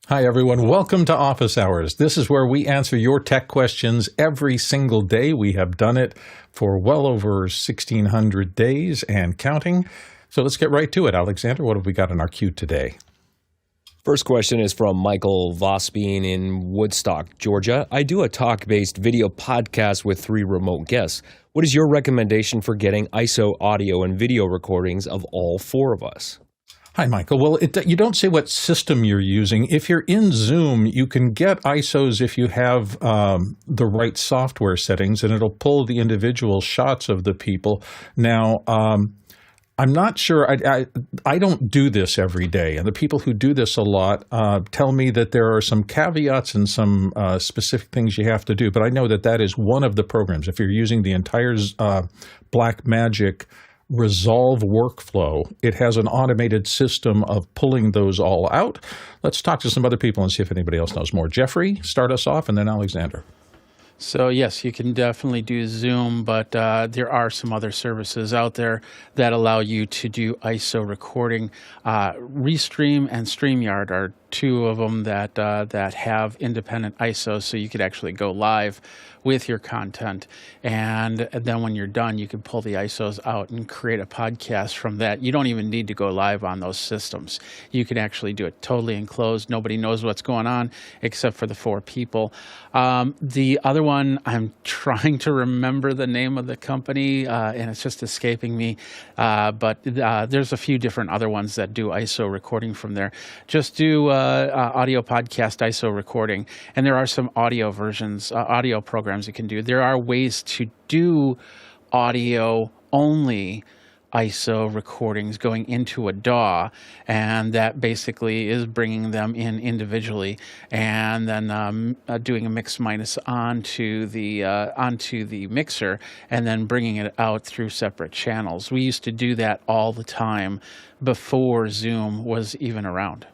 Hi, everyone. Welcome to Office Hours. This is where we answer your tech questions every single day. We have done it for well over 1,600 days and counting. So let's get right to it. Alexander, what have we got in our queue today? First question is from Michael Vosbein in Woodstock, Georgia. I do a talk-based video podcast with 3 remote guests. What is your recommendation for getting ISO audio and video recordings of all 4 of us? Hi, Michael. Well, you don't say what system you're using. If you're in Zoom, you can get ISOs if you have the right software settings, and it'll pull the individual shots of the people. Now, I'm not sure. I don't do this every day, and the people who do this a lot tell me that there are some caveats and some specific things you have to do. But I know that that is one of the programs. If you're using the entire Blackmagic Resolve workflow, it has an automated system of pulling those all out. Let's talk to some other people and see if anybody else knows more. Jeffrey, start us off, and then Alexander. So yes, you can definitely do Zoom, but there are some other services out there that allow you to do ISO recording. Restream and StreamYard are 2 of them that have independent ISOs, so you could actually go live with your content, and then when you're done, you can pull the ISOs out and create a podcast from that. You don't even need to go live on those systems. You can actually do it totally enclosed. Nobody knows what's going on except for the 4 people. The other one, I'm trying to remember the name of the company, and it's just escaping me, but there's a few different other ones that do ISO recording from there. Just do audio podcast ISO recording, and there are some audio versions, audio programs you can do. There are ways to do audio only ISO recordings going into a DAW, and that basically is bringing them in individually and then doing a mix minus onto the mixer and then bringing it out through separate channels. We used to do that all the time before Zoom was even around.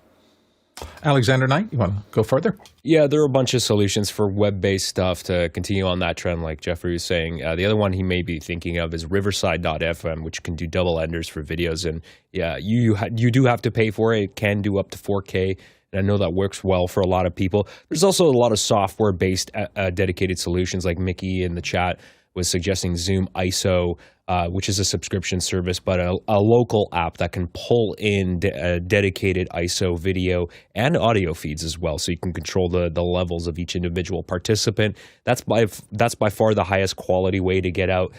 Alexander Knight, you want to go further? Yeah, there are a bunch of solutions for web-based stuff to continue on that trend, like Jeffrey was saying. The other one he may be thinking of is Riverside.fm, which can do double enders for videos. And yeah, you do have to pay for it. It can do up to 4K. And I know that works well for a lot of people. There's also a lot of software-based dedicated solutions, like Mickey in the chat was suggesting Zoom ISO, which is a subscription service, but a local app that can pull in dedicated ISO video and audio feeds as well, so you can control the levels of each individual participant. That's by far the highest quality way to get out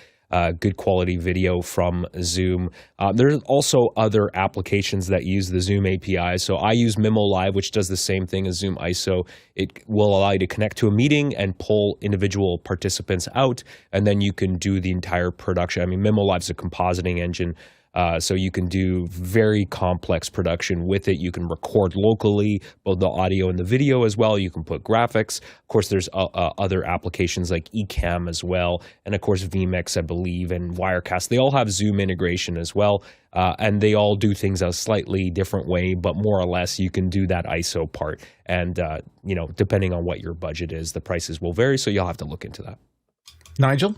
good quality video from Zoom. There's also other applications that use the Zoom API. So I use Mimo Live, which does the same thing as Zoom ISO. It will allow you to connect to a meeting and pull individual participants out, and then you can do the entire production. I mean, Mimo Live is a compositing engine, so you can do very complex production with it. You can record locally, both the audio and the video as well. You can put graphics. Of course, there's other applications like Ecamm as well. And of course, VMix, I believe, and Wirecast. They all have Zoom integration as well. And they all do things a slightly different way, but more or less you can do that ISO part. And, depending on what your budget is, the prices will vary. So you'll have to look into that. Nigel?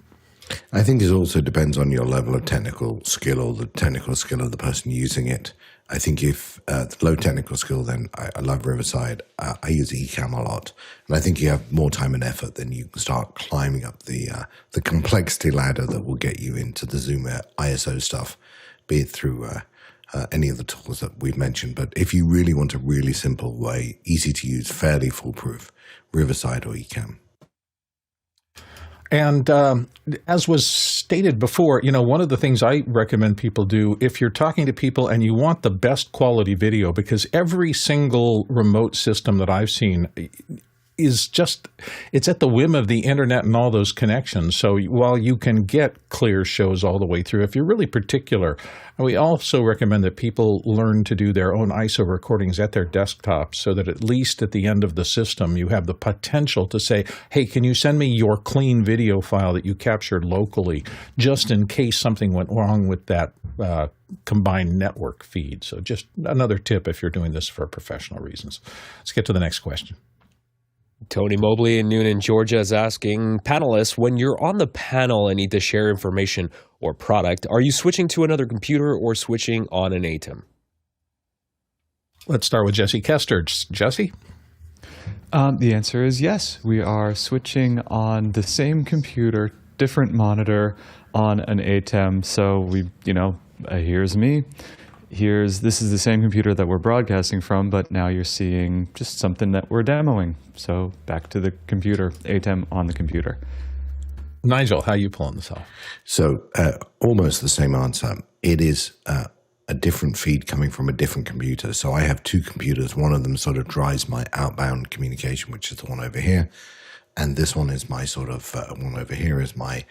I think it also depends on your level of technical skill or the technical skill of the person using it. I think if low technical skill, then I love Riverside. I use Ecamm a lot. And I think you have more time and effort, then you can start climbing up the complexity ladder that will get you into the Zoom ISO stuff, be it through any of the tools that we've mentioned. But if you really want a really simple way, easy to use, fairly foolproof, Riverside or Ecamm. And as was stated before, one of the things I recommend people do, if you're talking to people and you want the best quality video, because every single remote system that I've seen is just, it's at the whim of the internet and all those connections. So while you can get clear shows all the way through, if you're really particular, we also recommend that people learn to do their own ISO recordings at their desktop so that at least at the end of the system, you have the potential to say, hey, can you send me your clean video file that you captured locally, just in case something went wrong with that combined network feed. So just another tip if you're doing this for professional reasons. Let's get to the next question. Tony Mobley in Noonan, Georgia is asking, panelists, when you're on the panel and need to share information or product, are you switching to another computer or switching on an ATEM? Let's start with Jesse Kester. Jesse? The answer is yes. We are switching on the same computer, different monitor on an ATEM. So we, here's me. This is the same computer that we're broadcasting from, but now you're seeing just something that we're demoing. So back to the computer, ATEM on the computer. Nigel, how are you pulling this off? So almost the same answer. It is a different feed coming from a different computer. So I have two computers. One of them sort of drives my outbound communication, which is the one over here. And this one is my sort of, one over here is my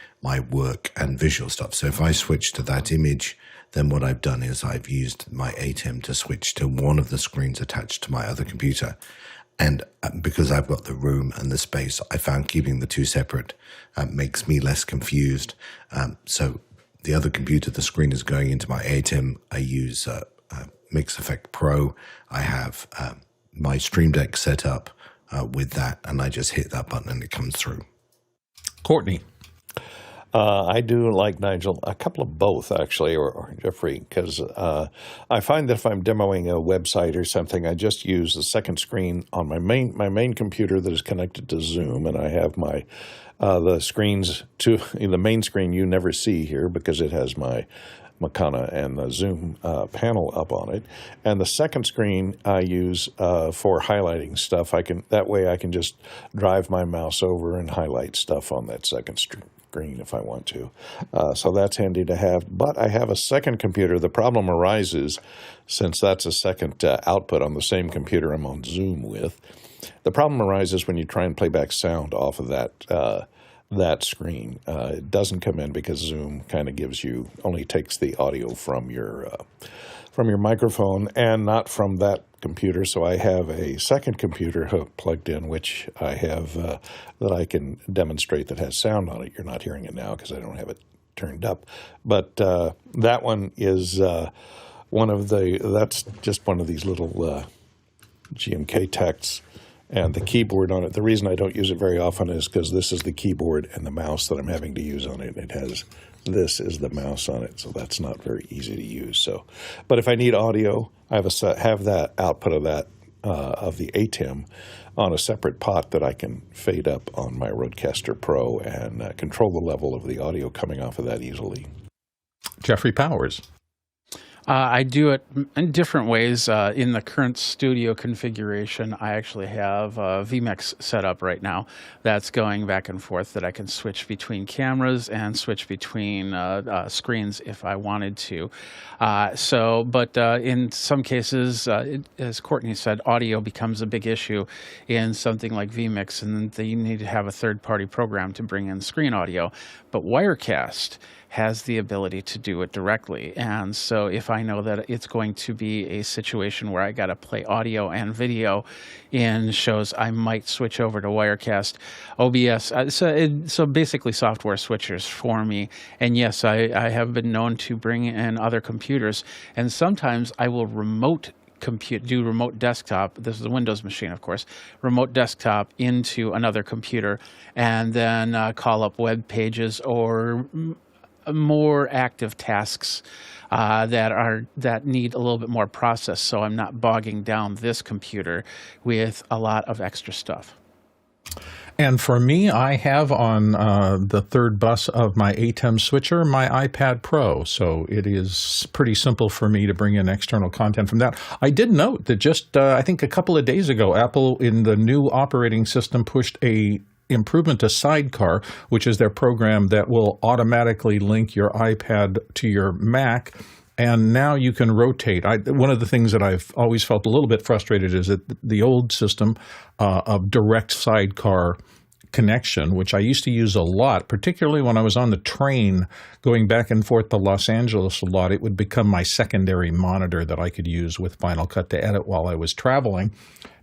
work and visual stuff. So if I switch to that image, then what I've done is I've used my ATEM to switch to one of the screens attached to my other computer. And because I've got the room and the space, I found keeping the two separate makes me less confused. So the other computer, the screen is going into my ATEM. I use Mix Effect Pro. I have my Stream Deck set up with that, and I just hit that button and it comes through. Courtney. I do, like Nigel, a couple of both, actually, or Jeffrey, because I find that if I'm demoing a website or something, I just use the second screen on my main computer that is connected to Zoom, and I have my the screens to the main screen you never see here because it has my Makana and the Zoom panel up on it, and the second screen I use for highlighting stuff. That way I can just drive my mouse over and highlight stuff on that second screen if I want to. So that's handy to have. But I have a second computer. The problem arises, since that's a second output on the same computer I'm on Zoom with, the problem arises when you try and play back sound off of that screen. It doesn't come in because Zoom kind of only takes the audio from your microphone and not from that computer. So I have a second computer plugged in, which I have that I can demonstrate that has sound on it. You're not hearing it now because I don't have it turned up. But that one is that's just one of these little GMK texts. And the keyboard on it, the reason I don't use it very often is because this is the keyboard and the mouse that I'm having to use on it. This is the mouse on it, so that's not very easy to use. So, but if I need audio, I have that output of the ATEM on a separate pot that I can fade up on my Rodecaster Pro and control the level of the audio coming off of that easily. Jeffrey Powers. I do it in different ways. In the current studio configuration, I actually have VMix set up right now that's going back and forth that I can switch between cameras and switch between screens if I wanted to. But in some cases, as Courtney said, audio becomes a big issue in something like VMix, and you need to have a third-party program to bring in screen audio. But Wirecast has the ability to do it directly. And so if I know that it's going to be a situation where I got to play audio and video in shows, I might switch over to Wirecast. OBS, so basically software switchers for me. And yes, I have been known to bring in other computers, and sometimes I will do remote desktop. This is a Windows machine, of course. Remote desktop into another computer, and then call up web pages or more active tasks that need a little bit more process. So I'm not bogging down this computer with a lot of extra stuff. And for me, I have on the third bus of my ATEM switcher my iPad Pro, so it is pretty simple for me to bring in external content from that. I did note that just, I think a couple of days ago, Apple in the new operating system pushed a improvement to Sidecar, which is their program that will automatically link your iPad to your Mac. And now you can rotate. One of the things that I've always felt a little bit frustrated is that the old system of direct Sidecar connection, which I used to use a lot, particularly when I was on the train going back and forth to Los Angeles a lot, it would become my secondary monitor that I could use with Final Cut to edit while I was traveling.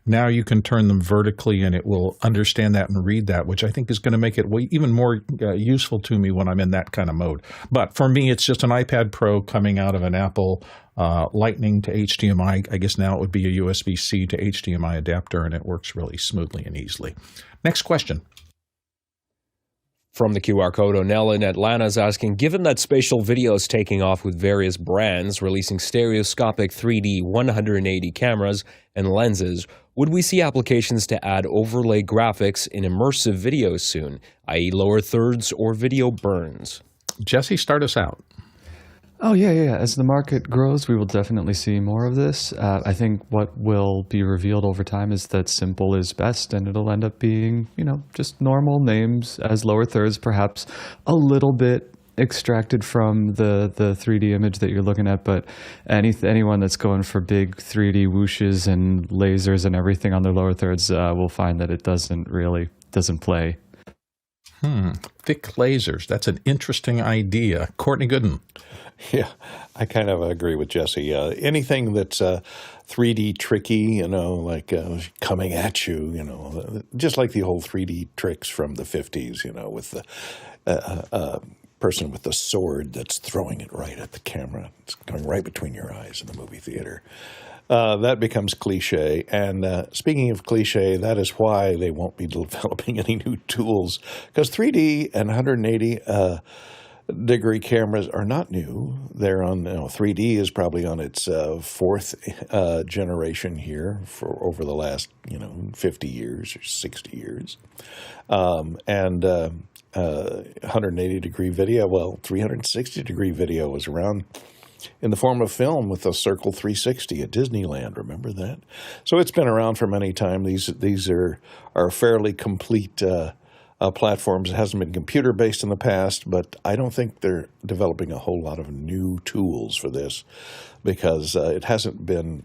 Now you can turn them vertically and it will understand that and read that, which I think is going to make it even more useful to me when I'm in that kind of mode. But for me, it's just an iPad Pro coming out of an Apple Lightning to HDMI. I guess now it would be a USB-C to HDMI adapter, and it works really smoothly and easily. Next question. From the QR code, Onell in Atlanta is asking, given that spatial video is taking off with various brands releasing stereoscopic 3D 180 cameras and lenses, would we see applications to add overlay graphics in immersive videos soon, i.e. lower thirds or video burns? Jesse, start us out. Oh, yeah. As the market grows, we will definitely see more of this. I think what will be revealed over time is that simple is best, and it'll end up being, just normal names as lower thirds, perhaps a little bit extracted from the 3D image that you're looking at, but anyone that's going for big 3D whooshes and lasers and everything on their lower thirds will find that it doesn't play. Thick lasers. That's an interesting idea. Courtney Gooden. Yeah, I kind of agree with Jesse. Anything that's 3D tricky, like coming at you, just like the whole 3D tricks from the 50s, with the person with the sword that's throwing it right at the camera. It's going right between your eyes in the movie theater. That becomes cliche. And speaking of cliche, that is why they won't be developing any new tools, because 3D and 180 degree cameras are not new. They're on 3D is probably on its fourth generation here for over the last 50 years or 60 years, and 180 degree video. Well, 360 degree video was around in the form of film with the Circle 360 at Disneyland. Remember that? So it's been around for many time. These are fairly complete platforms. It hasn't been computer-based in the past, but I don't think they're developing a whole lot of new tools for this because it hasn't been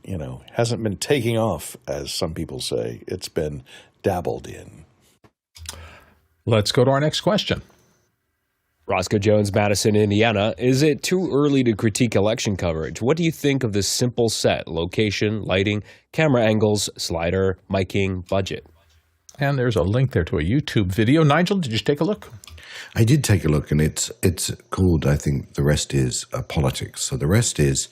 taking off, as some people say. It's been dabbled in. Let's go to our next question. Roscoe Jones, Madison, Indiana. Is it too early to critique election coverage? What do you think of this simple set? Location, lighting, camera angles, slider, miking, budget? And there's a link there to a YouTube video. Nigel, did you take a look? I did take a look, and it's called, I think, The Rest is Politics. So The Rest is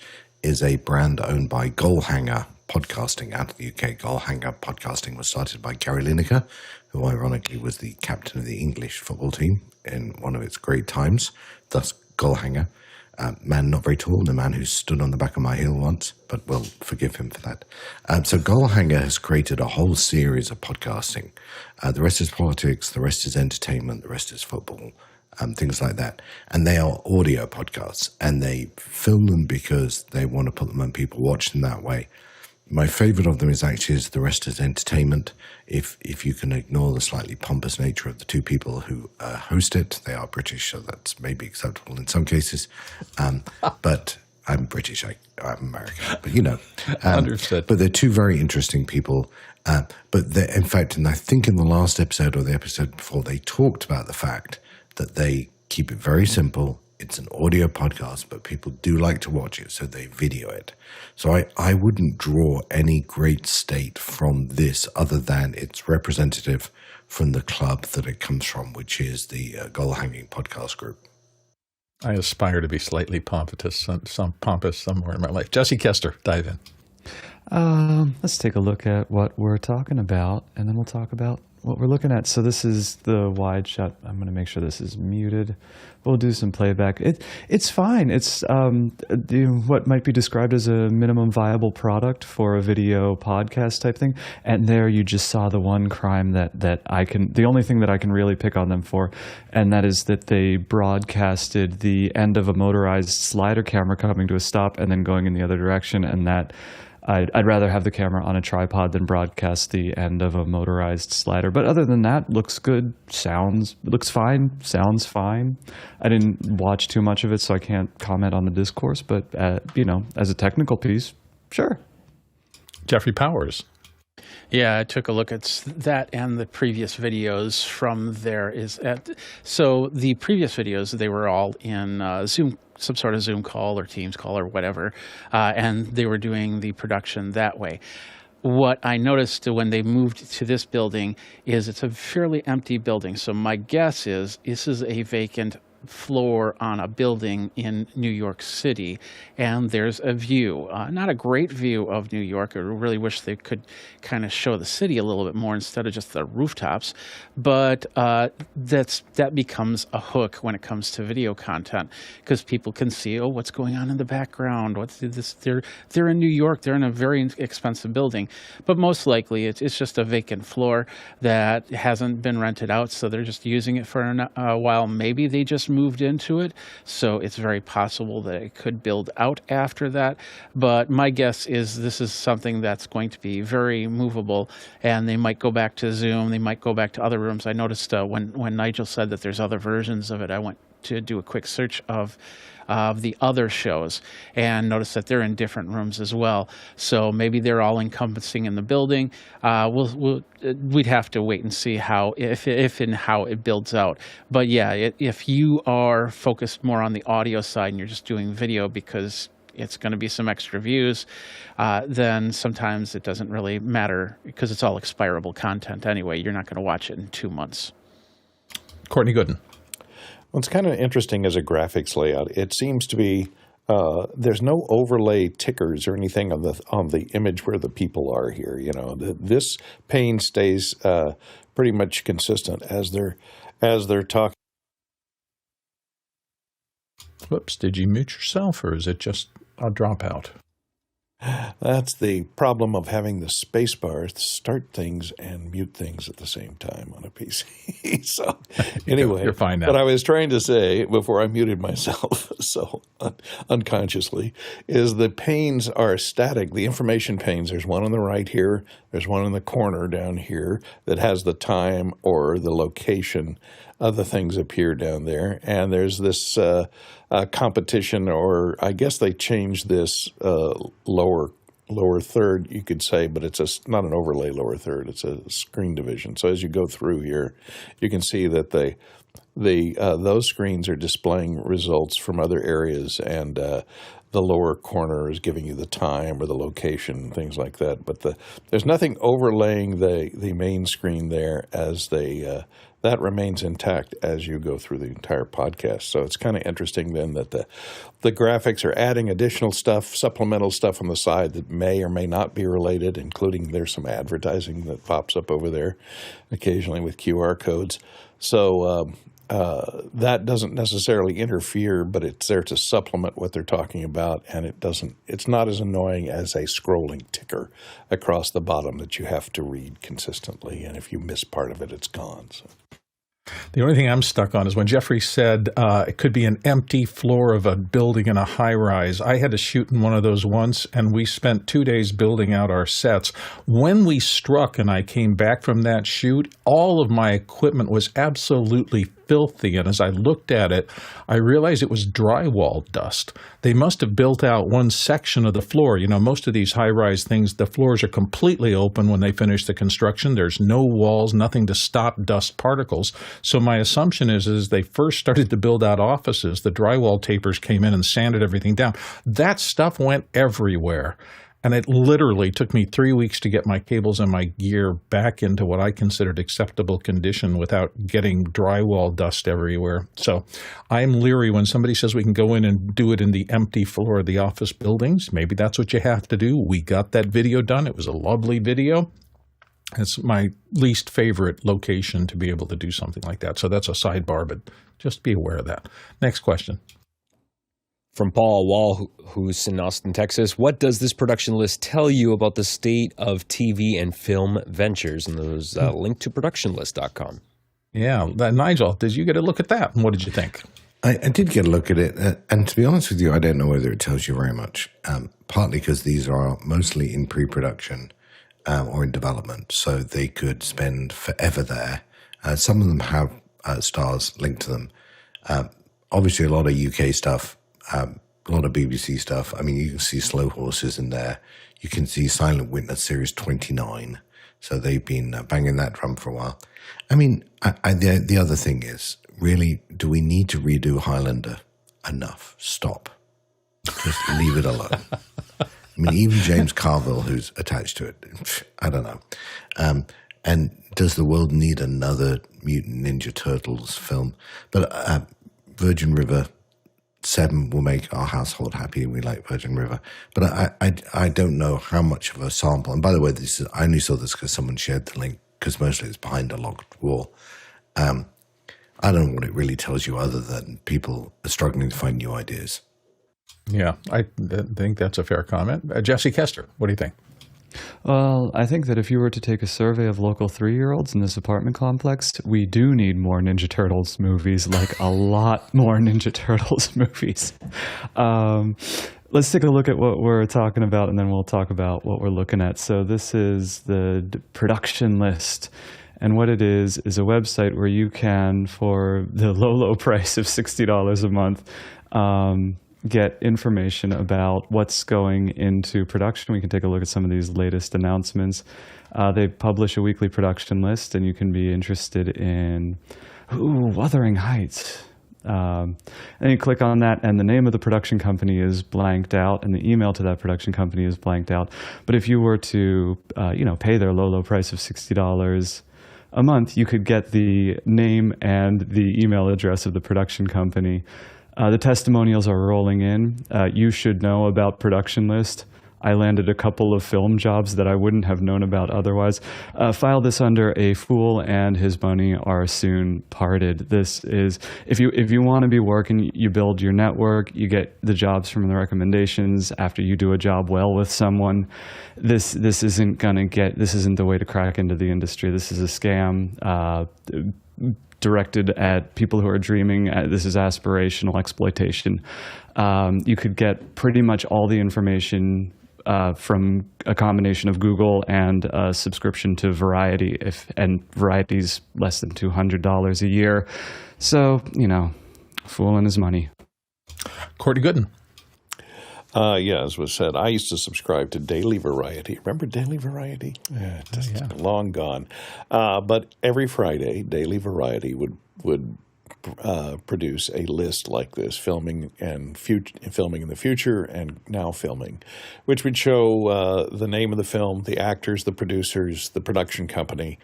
a brand owned by Goalhanger Podcasting out of the UK. Goalhanger Podcasting was started by Gary Lineker, who ironically was the captain of the English football team in one of its great times, thus Goalhanger. Man not very tall, the man who stood on the back of my heel once, but we'll forgive him for that. So Goalhanger has created a whole series of podcasting. The rest is politics, the rest is entertainment, the rest is football, things like that. And they are audio podcasts, and they film them because they want to put them on people watch them that way. My favorite of them is actually The Rest is Entertainment. If you can ignore the slightly pompous nature of the two people who host it, they are British, so that's maybe acceptable in some cases. But I'm British, I'm American, but Understood. But they're two very interesting people. But in fact, and I think in the last episode or the episode before, they talked about the fact that they keep it very simple. It's an audio podcast, but people do like to watch it, so they video it. So I wouldn't draw any great state from this other than it's representative from the club that it comes from, which is the Goalhanging Podcast Group. I aspire to be slightly pompous somewhere in my life. Jesse Kester, dive in. Let's take a look at what we're talking about, and then we'll talk about what we're looking at. So this is the wide shot. I'm going to make sure this is muted. We'll do some playback. It's fine. It's what might be described as a minimum viable product for a video podcast type thing. And there you just saw the one crime the only thing that I can really pick on them for, and that is that they broadcasted the end of a motorized slider camera coming to a stop and then going in the other direction, and that I'd rather have the camera on a tripod than broadcast the end of a motorized slider. But other than that, looks good, looks fine, sounds fine. I didn't watch too much of it, so I can't comment on the discourse. But, as a technical piece, sure. Jeffrey Powers. Yeah, I took a look at that and the previous videos from there. So the previous videos, they were all in Zoom, some sort of Zoom call or Teams call or whatever, and they were doing the production that way. What I noticed when they moved to this building is it's a fairly empty building. So my guess is this is a vacant floor on a building in New York City, and there's a view, not a great view of New York. I really wish they could kind of show the city a little bit more instead of just the rooftops, but that becomes a hook when it comes to video content, because people can see, oh, what's going on in the background? What's this? They're in New York. They're in a very expensive building, but most likely it's just a vacant floor that hasn't been rented out, so they're just using it for a while. Maybe they just moved into it, so it's very possible that it could build out after that. But my guess is this is something that's going to be very movable, and they might go back to Zoom. They might go back to other rooms. I noticed when Nigel said that there's other versions of it, I went to do a quick search of the other shows and notice that they're in different rooms as well. So maybe they're all encompassing in the building. We'd have to wait and see how, if and how it builds out. But yeah, if you are focused more on the audio side and you're just doing video because it's going to be some extra views, then sometimes it doesn't really matter because it's all expirable content anyway. You're not going to watch it in 2 months. Courtney Gooden. Well, it's kind of interesting as a graphics layout. It seems to be there's no overlay tickers or anything on the image where the people are here. You know, this pane stays pretty much consistent as they're talking. Whoops! Did you mute yourself, or is it just a dropout? That's the problem of having the space bar to start things and mute things at the same time on a PC. So anyway, you're fine now. What I was trying to say before I muted myself, so unconsciously, is the panes are static. The information panes, there's one on the right here, there's one in the corner down here that has the time or the location of the things appear down there. And there's this competition, or I guess they changed this lower third, you could say, but it's not an overlay lower third. It's a screen division. So as you go through here, you can see that those screens are displaying results from other areas, and the lower corner is giving you the time or the location, things like that. But there's nothing overlaying the main screen there as that remains intact as you go through the entire podcast. So it's kind of interesting then that the graphics are adding additional stuff, supplemental stuff on the side that may or may not be related, including there's some advertising that pops up over there occasionally with QR codes. So that doesn't necessarily interfere, but it's there to supplement what they're talking about, and it's not as annoying as a scrolling ticker across the bottom that you have to read consistently, and if you miss part of it, it's gone. So. The only thing I'm stuck on is when Jeffrey said it could be an empty floor of a building in a high-rise. I had to shoot in one of those once, and we spent 2 days building out our sets. When we struck and I came back from that shoot, all of my equipment was absolutely filthy, and as I looked at it, I realized it was drywall dust. They must have built out one section of the floor. You know, most of these high-rise things, the floors are completely open when they finish the construction. There's no walls, nothing to stop dust particles. So my assumption is they first started to build out offices, the drywall tapers came in and sanded everything down. That stuff went everywhere. And it literally took me 3 weeks to get my cables and my gear back into what I considered acceptable condition without getting drywall dust everywhere. So I'm leery when somebody says we can go in and do it in the empty floor of the office buildings. Maybe that's what you have to do. We got that video done. It was a lovely video. It's my least favorite location to be able to do something like that. So that's a sidebar, but just be aware of that. Next question. From Paul Wall, who's in Austin, Texas. What does this production list tell you about the state of TV and film ventures? And there's a link to productionlist.com. Yeah. Nigel, did you get a look at that? And what did you think? I did get a look at it. And to be honest with you, I don't know whether it tells you very much, partly because these are mostly in pre-production or in development. So they could spend forever there. Some of them have stars linked to them. Obviously, a lot of UK stuff. A lot of BBC stuff. I mean, you can see Slow Horses in there. You can see Silent Witness Series 29. So they've been banging that drum for a while. I mean, the other thing is, really, do we need to redo Highlander? Enough. Stop. Just leave it alone. I mean, even James Carville, who's attached to it, I don't know. And does the world need another Mutant Ninja Turtles film? But Virgin River 7 will make our household happy. We like Virgin River. But I don't know how much of a sample. And by the way, I only saw this because someone shared the link, because mostly it's behind a locked wall. I don't know what it really tells you other than people are struggling to find new ideas. Yeah, I think that's a fair comment. Jesse Kester, what do you think? Well, I think that if you were to take a survey of local 3-year-olds in this apartment complex, we do need more Ninja Turtles movies, like a lot more Ninja Turtles movies. Let's take a look at what we're talking about, and then we'll talk about what we're looking at. So this is the production list. And what it is a website where you can, for the low price of $60 a month, get information about what's going into production. We can take a look at some of these latest announcements. They publish a weekly production list, and you can be interested in Wuthering Heights. And you click on that, and the name of the production company is blanked out, and the email to that production company is blanked out. But if you were to, pay their low price of $60 a month, you could get the name and the email address of the production company. The testimonials are rolling in. You should know about Production List. I landed a couple of film jobs that I wouldn't have known about otherwise. File this under A Fool and his money are soon parted. This is, if you want to be working, you build your network, you get the jobs from the recommendations after you do a job well with someone. This isn't the way to crack into the industry. This is a scam. Directed at people who are dreaming. This is aspirational exploitation. You could get pretty much all the information from a combination of Google and a subscription to Variety, and Variety's less than $200 a year. So, fool and his money. Courtney Gooden. As was said, I used to subscribe to Daily Variety. Remember Daily Variety? Yeah, long gone. But every Friday, Daily Variety would produce a list like this, filming in the future and now filming, which would show the name of the film, the actors, the producers, the production company,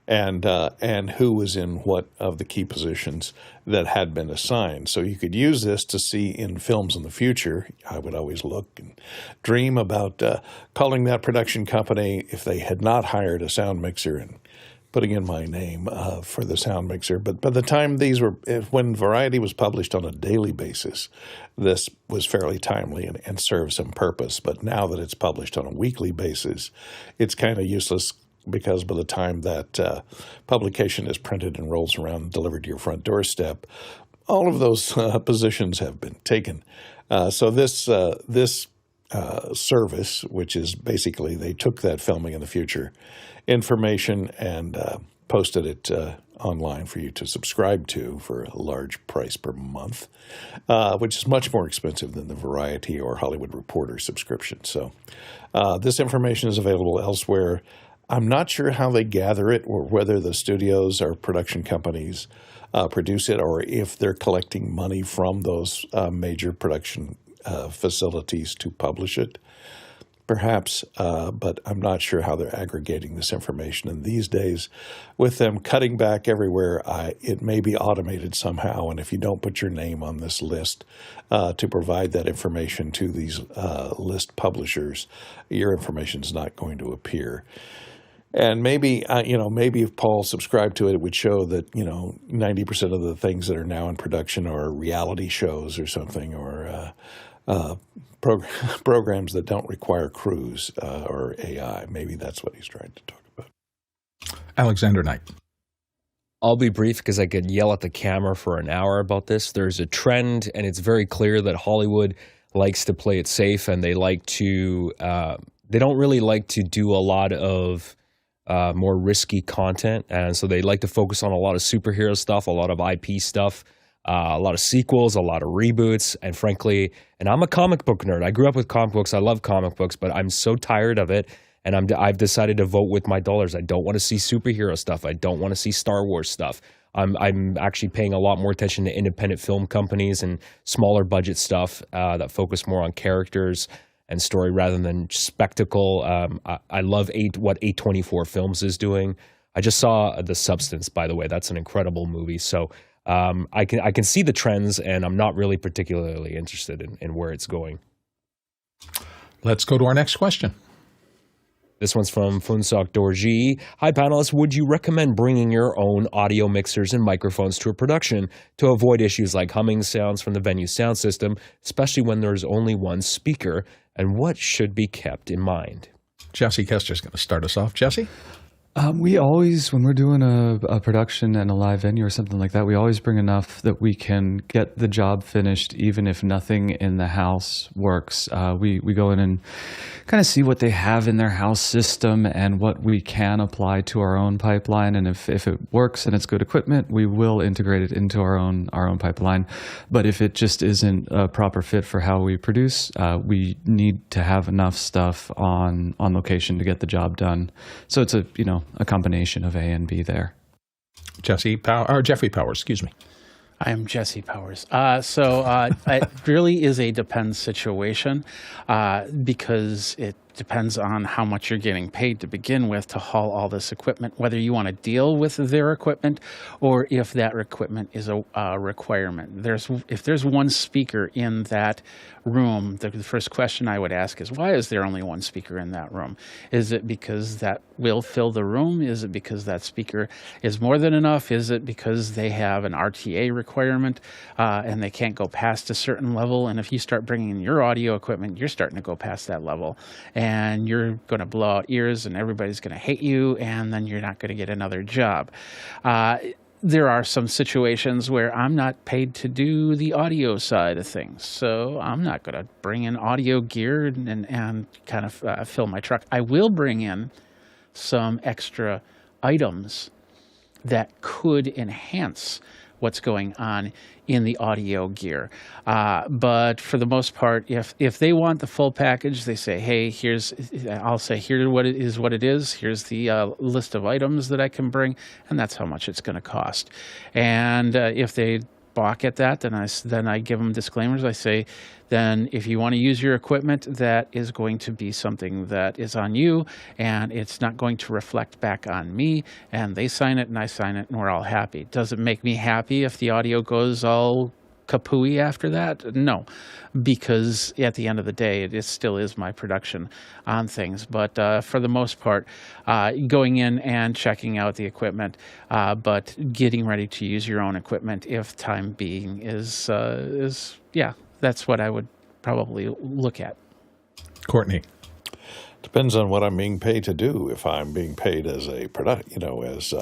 and who was in what of the key positions that had been assigned. So you could use this to see in films in the future. I would always look and dream about calling that production company if they had not hired a sound mixer and putting in my name for the sound mixer. But by the time when Variety was published on a daily basis, this was fairly timely and served some purpose. But now that it's published on a weekly basis, it's kind of useless, because by the time that publication is printed and rolls around and delivered to your front doorstep, all of those positions have been taken. So this service, which is basically they took that filming in the future information and posted it online for you to subscribe to for a large price per month, which is much more expensive than the Variety or Hollywood Reporter subscription. So this information is available elsewhere. I'm not sure how they gather it, or whether the studios or production companies produce it, or if they're collecting money from those major production facilities to publish it. Perhaps, but I'm not sure how they're aggregating this information. And these days, with them cutting back everywhere, it may be automated somehow. And if you don't put your name on this list to provide that information to these list publishers, your information is not going to appear. And maybe if Paul subscribed to it, it would show that 90% of the things that are now in production are reality shows or something, or programs that don't require crews or AI. Maybe that's what he's trying to talk about. Alexander Knight. I'll be brief because I could yell at the camera for an hour about this. There's a trend, and it's very clear that Hollywood likes to play it safe, and they like to. They don't really like to do a lot of more risky content, and so they like to focus on a lot of superhero stuff, a lot of IP stuff, a lot of sequels, a lot of reboots, and frankly, and I'm a comic book nerd. I grew up with comic books. I love comic books, but I'm so tired of it, and I've decided to vote with my dollars. I don't want to see superhero stuff. I don't want to see Star Wars stuff. I'm actually paying a lot more attention to independent film companies and smaller budget stuff that focus more on characters and story rather than spectacle. I love what A24 Films is doing. I just saw The Substance, by the way. That's an incredible movie. So I can see the trends, and I'm not really particularly interested in where it's going. Let's go to our next question. This one's from Funsok Dorji. Hi, panelists. Would you recommend bringing your own audio mixers and microphones to a production to avoid issues like humming sounds from the venue sound system, especially when there's only one speaker? And what should be kept in mind? Jesse Kester's going to start us off. Jesse? We always, when we're doing a production and a live venue or something like that, we always bring enough that we can get the job finished, even if nothing in the house works. We go in and kind of see what they have in their house system and what we can apply to our own pipeline. And if it works and it's good equipment, we will integrate it into our own pipeline. But if it just isn't a proper fit for how we produce, we need to have enough stuff on location to get the job done. So it's a combination of A and B there. Jeffrey Powers, excuse me. I am Jesse Powers. It really is a depends situation because it depends on how much you're getting paid to begin with to haul all this equipment, whether you want to deal with their equipment or if that equipment is a requirement. If there's one speaker in that room, the first question I would ask is, why is there only one speaker in that room? Is it because that will fill the room? Is it because that speaker is more than enough? Is it because they have an RTA requirement and they can't go past a certain level? And if you start bringing in your audio equipment, you're starting to go past that level. And you're going to blow out ears and everybody's going to hate you, and then you're not going to get another job. There are some situations where I'm not paid to do the audio side of things, so I'm not going to bring in audio gear and kind of fill my truck. I will bring in some extra items that could enhance what's going on in the audio gear. But for the most part, if they want the full package, they say, hey, I'll say, here's what it is. Here's the list of items that I can bring, and that's how much it's going to cost. And if they balk at that, then I give them disclaimers. I say, then if you want to use your equipment, that is going to be something that is on you, and it's not going to reflect back on me. And they sign it, and I sign it, and we're all happy. Does it make me happy if the audio goes all kapooey after that? No, because at the end of the day, it still is my production on things. But for the most part, going in and checking out the equipment, but getting ready to use your own equipment if time being is that's what I would probably look at. Courtney. Depends on what I'm being paid to do. If I'm being paid as a as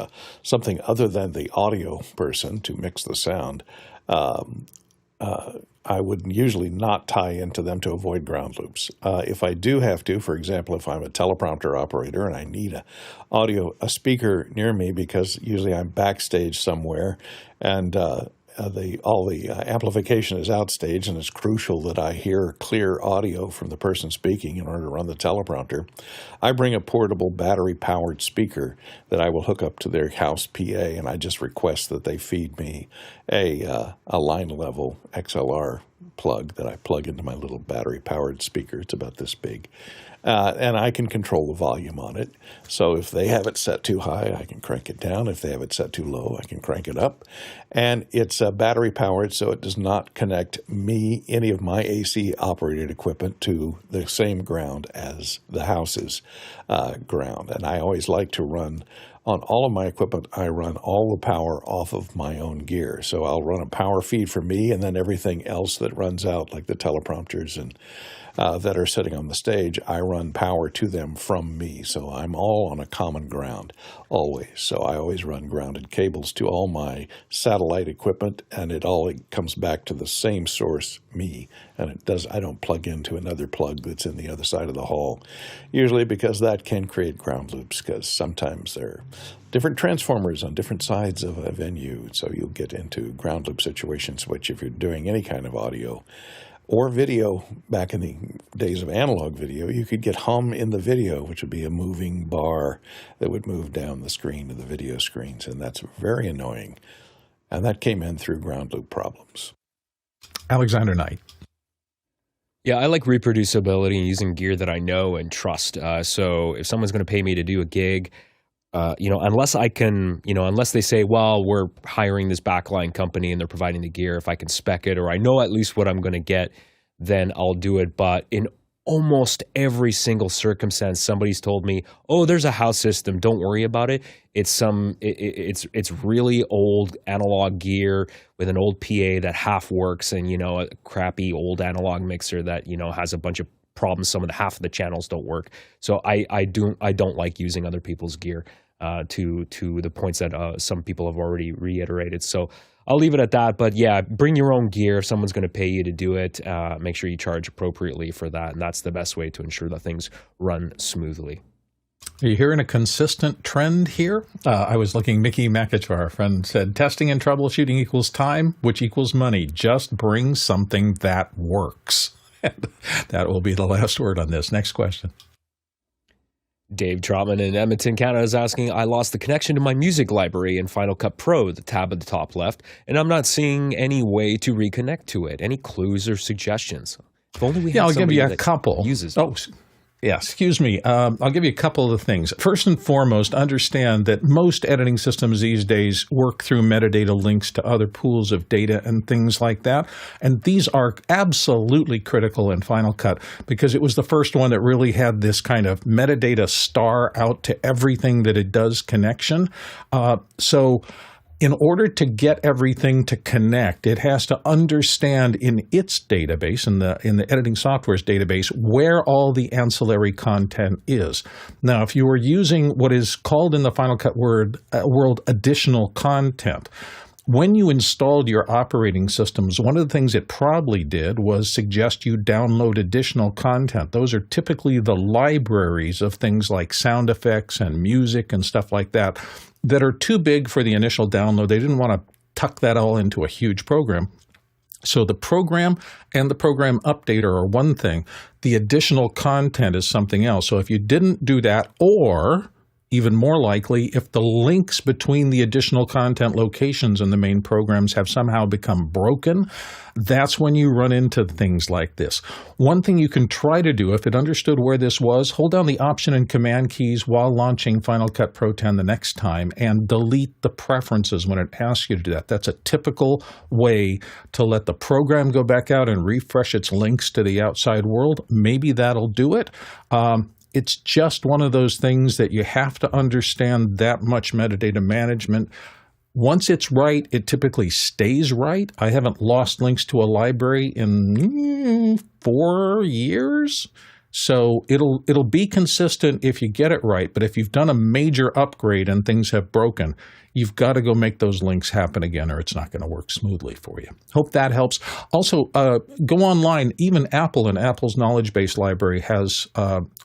something other than the audio person to mix the sound, I would usually not tie into them to avoid ground loops. If I do have to, for example, if I'm a teleprompter operator and I need a speaker near me because usually I'm backstage somewhere and all the amplification is outstage, and it's crucial that I hear clear audio from the person speaking in order to run the teleprompter. I bring a portable battery-powered speaker that I will hook up to their house PA, and I just request that they feed me a line-level XLR plug that I plug into my little battery-powered speaker. It's about this big. And I can control the volume on it. So if they have it set too high, I can crank it down. If they have it set too low, I can crank it up. And it's battery powered, so it does not connect any of my AC operated equipment to the same ground as the house's ground. And I always like to run on all of my equipment, I run all the power off of my own gear. So I'll run a power feed for me, and then everything else that runs out, like the teleprompters and that are sitting on the stage, I run power to them from me. So I'm all on a common ground, always. So I always run grounded cables to all my satellite equipment, and it comes back to the same source, me. And I don't plug into another plug that's in the other side of the hall, usually because that can create ground loops, because sometimes there are different transformers on different sides of a venue. So you'll get into ground loop situations, which if you're doing any kind of audio or video, back in the days of analog video, you could get hum in the video, which would be a moving bar that would move down the screen of the video screens, and that's very annoying. And that came in through ground loop problems. Alexander Knight. Yeah, I like reproducibility and using gear that I know and trust. So if someone's going to pay me to do a gig, unless I can, unless they say, well, we're hiring this backline company and they're providing the gear, if I can spec it or I know at least what I'm going to get, then I'll do it. But in almost every single circumstance, somebody's told me, oh, there's a house system, don't worry about it. It's really old analog gear with an old PA that half works and, a crappy old analog mixer that, has a bunch of problems. Some of the half of the channels don't work. So I don't like using other people's gear. To the points that some people have already reiterated. So I'll leave it at that. But yeah, bring your own gear. If someone's going to pay you to do it, make sure you charge appropriately for that. And that's the best way to ensure that things run smoothly. Are you hearing a consistent trend here? I was looking, Mickey Makachar, our friend, said, testing and troubleshooting equals time, which equals money. Just bring something that works. That will be the last word on this. Next question. Dave Trotman in Edmonton, Canada is asking, I lost the connection to my music library in Final Cut Pro, the tab at the top left, and I'm not seeing any way to reconnect to it. Any clues or suggestions? If only we had I'll give you a that couple. Uses it. Oh, yeah, excuse me. I'll give you a couple of things. First and foremost, understand that most editing systems these days work through metadata links to other pools of data and things like that. And these are absolutely critical in Final Cut because it was the first one that really had this kind of metadata star out to everything that it does connection. So in order to get everything to connect, it has to understand in its database, in the editing software's database, where all the ancillary content is. Now, if you were using what is called in the Final Cut world additional content, when you installed your operating systems, one of the things it probably did was suggest you download additional content. Those are typically the libraries of things like sound effects and music and stuff like that that are too big for the initial download. They didn't want to tuck that all into a huge program. So the program and the program updater are one thing. The additional content is something else. So if you didn't do that, or even more likely, if the links between the additional content locations in the main programs have somehow become broken, that's when you run into things like this. One thing you can try to do, if it understood where this was, hold down the Option and Command keys while launching Final Cut Pro 10 the next time and delete the preferences when it asks you to do that. That's a typical way to let the program go back out and refresh its links to the outside world. Maybe that'll do it. It's just one of those things that you have to understand that much metadata management. Once it's right, it typically stays right. I haven't lost links to a library in 4 years. So it'll be consistent if you get it right. But if you've done a major upgrade and things have broken, you've got to go make those links happen again or it's not going to work smoothly for you. Hope that helps. Also, go online. Even Apple and Apple's knowledge base library has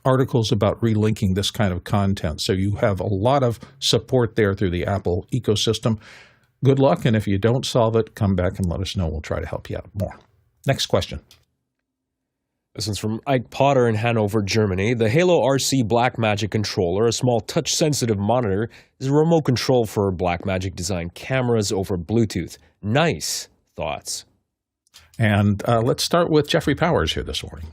articles about relinking this kind of content. So you have a lot of support there through the Apple ecosystem. Good luck. And if you don't solve it, come back and let us know. We'll try to help you out more. Next question. This one's from Ike Potter in Hanover, Germany. The HaloRC Blackmagic Controller, a small touch-sensitive monitor, is a remote control for Blackmagic designed cameras over Bluetooth. Nice. Thoughts? And let's start with Jeffrey Powers here this morning.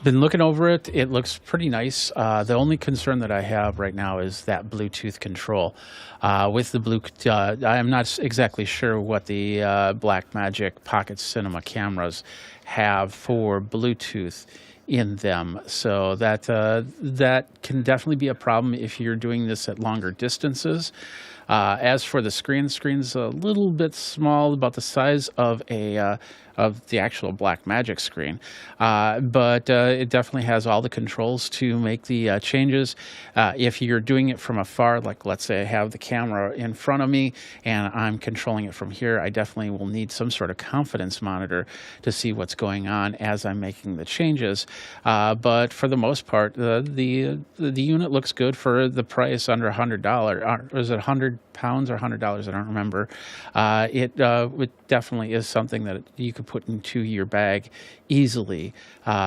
Been looking over it. It looks pretty nice. The only concern that I have right now is that Bluetooth control. With the I'm not exactly sure what the Blackmagic Pocket Cinema cameras have for Bluetooth in them. So that can definitely be a problem if you're doing this at longer distances. As for the screen's a little bit small, about the size of the actual Blackmagic screen, but it definitely has all the controls to make the changes. If you're doing it from afar, like let's say I have the camera in front of me and I'm controlling it from here, I definitely will need some sort of confidence monitor to see what's going on as I'm making the changes. But for the most part, the unit looks good for the price, under $100. Was it £100 or $100? I don't remember. It definitely is something that you could put into your bag easily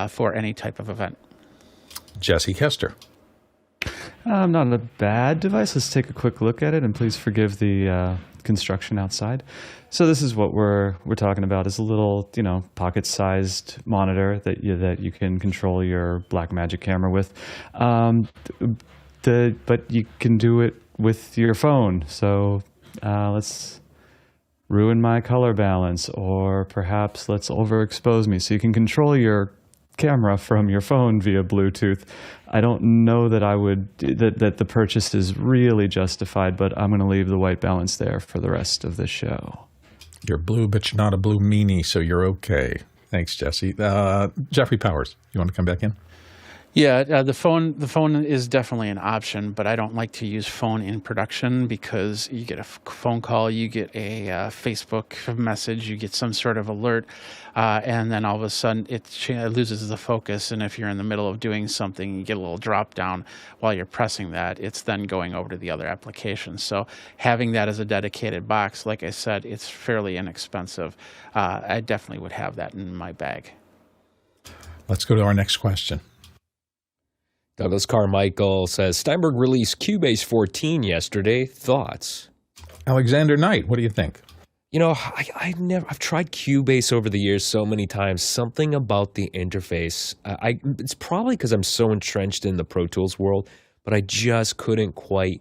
for any type of event. Jesse Kester. Not a bad device. Let's take a quick look at it, and please forgive the construction outside. So this is what we're talking about. Is a little, pocket-sized monitor that you can control your Blackmagic camera with. but you can do it with your phone. So let's ruin my color balance, or perhaps let's overexpose me. So you can control your camera from your phone via Bluetooth. I don't know that that the purchase is really justified, but I'm going to leave the white balance there for the rest of the show. You're blue, but you're not a blue meanie, so you're okay. Thanks, Jesse. Jeffrey Powers, you want to come back in? Yeah, the phone is definitely an option, but I don't like to use phone in production because you get a phone call, you get a Facebook message, you get some sort of alert, and then all of a sudden it loses the focus. And if you're in the middle of doing something, you get a little drop down while you're pressing that, it's then going over to the other application. So having that as a dedicated box, like I said, it's fairly inexpensive. I definitely would have that in my bag. Let's go to our next question. Douglas Carmichael says, Steinberg released Cubase 14 yesterday. Thoughts? Alexander Knight, what do you think? You know, I've tried Cubase over the years so many times. Something about the interface, it's probably because I'm so entrenched in the Pro Tools world, but I just couldn't quite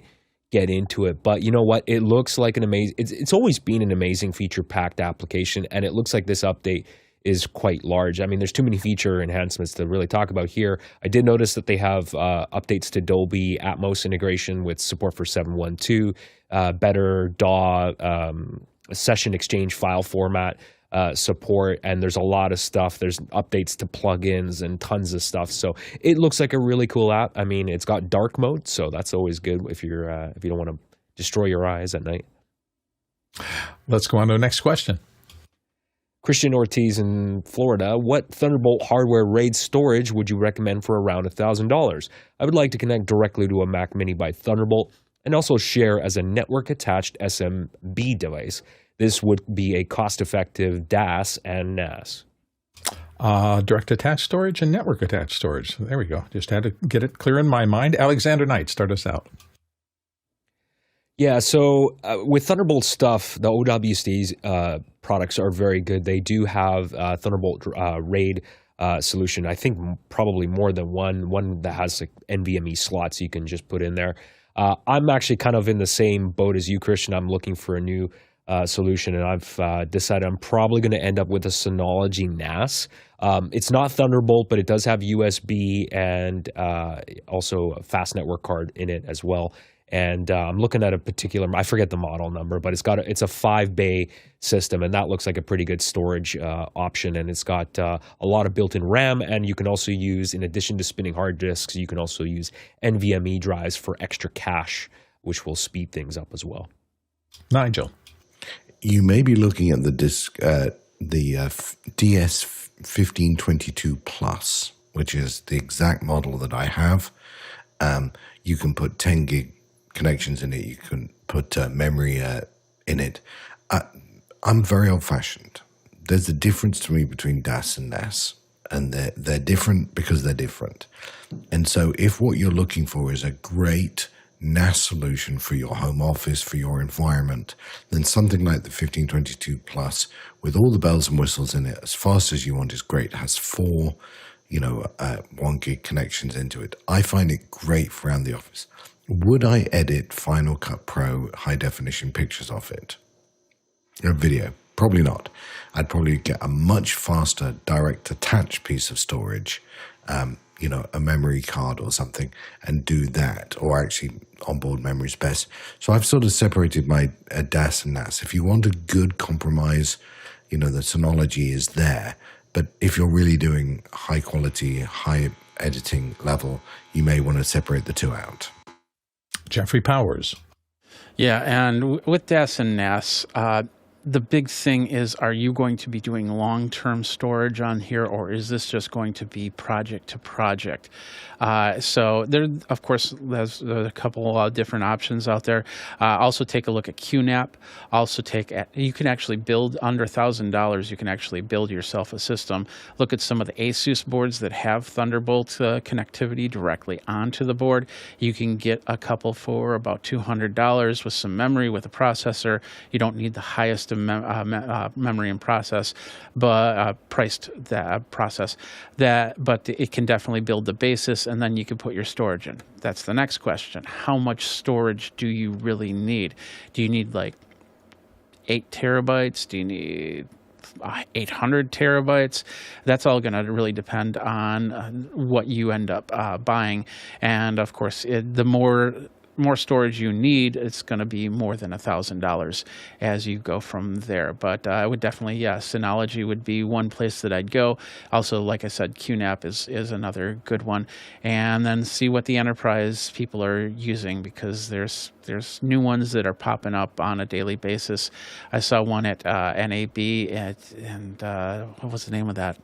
get into it. But you know what? It looks like an amazing, it's always been an amazing feature-packed application, and it looks like this update is quite large. I mean, there's too many feature enhancements to really talk about here. I did notice that they have updates to Dolby Atmos integration with support for 712, better DAW session exchange file format support, and there's a lot of stuff. There's updates to plugins and tons of stuff. So it looks like a really cool app. I mean, it's got dark mode, so that's always good if you don't want to destroy your eyes at night. Let's go on to the next question. Christian Ortiz in Florida, what Thunderbolt hardware RAID storage would you recommend for around $1,000? I would like to connect directly to a Mac Mini by Thunderbolt and also share as a network-attached SMB device. This would be a cost-effective DAS and NAS. Direct attached storage and network attached storage. There we go. Just had to get it clear in my mind. Alexander Knight, start us out. Yeah, so with Thunderbolt stuff, the OWC's products are very good. They do have Thunderbolt RAID solution. I think probably more than one that has like NVMe slots you can just put in there. I'm actually kind of in the same boat as you, Christian. I'm looking for a new solution, and I've decided I'm probably going to end up with a Synology NAS. It's not Thunderbolt, but it does have USB and also a fast network card in it as well. And I'm looking at a particular, I forget the model number, but it's a 5-bay system, and that looks like a pretty good storage option. And it's got a lot of built-in RAM, and you can also use, in addition to spinning hard disks, you can also use NVMe drives for extra cache, which will speed things up as well. Nigel. You may be looking at the disk, DS1522 Plus, which is the exact model that I have. You can put 10 gig connections in it. You can put memory in it. I'm very old-fashioned. There's a difference to me between DAS and NAS, and they're different because they're different. And so if what you're looking for is a great NAS solution for your home office, for your environment, then something like the 1522 Plus with all the bells and whistles in it, as fast as you want, is great. It has 4 1 gig connections into it. I find it great for around the office. Would I edit Final Cut Pro high definition pictures off it? A video? Probably not. I'd probably get a much faster direct attach piece of storage, a memory card or something, and do that, or actually onboard memory is best. So I've sort of separated my DAS and NAS. If you want a good compromise, the Synology is there. But if you're really doing high quality, high editing level, you may want to separate the two out. Jeffrey Powers. Yeah, and with DAS and NAS, the big thing is, are you going to be doing long-term storage on here, or is this just going to be project to project? So there, of course, there's a couple of different options out there. Also take a look at QNAP. Also you can actually build under $1,000. You can actually build yourself a system. Look at some of the ASUS boards that have Thunderbolt connectivity directly onto the board. You can get a couple for about $200 with some memory, with a processor. You don't need the highest custom memory and process, but priced that process. But it can definitely build the basis, and then you can put your storage in. That's the next question. How much storage do you really need? Do you need like 8 terabytes? Do you need 800 terabytes? That's all going to really depend on what you end up buying. And of course, the more storage you need, it's going to be more than $1,000 as you go from there. But I would definitely, Synology would be one place that I'd go. Also, like I said, QNAP is another good one. And then see what the enterprise people are using, because there's new ones that are popping up on a daily basis. I saw one at NAB and what was the name of that?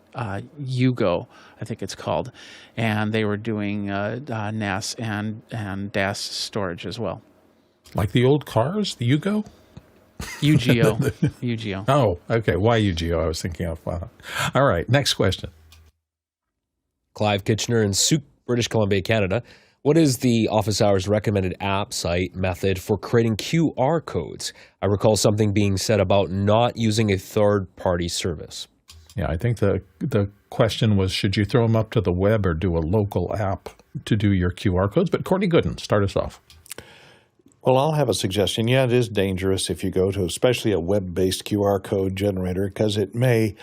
Yugo, I think it's called. And they were doing NAS and DAS storage as well. Like the old cars, the Yugo? UGO. UGO. Oh, okay. Why UGO? I was thinking of. All right. Next question. Clive Kitchener in Souk, British Columbia, Canada. What is the office hours recommended app site method for creating QR codes? I recall something being said about not using a third-party service. Yeah, I think the question was, should you throw them up to the web or do a local app to do your QR codes? But Courtney Gooden, start us off. Well, I'll have a suggestion. Yeah, it is dangerous if you go to especially a web-based QR code generator, because it may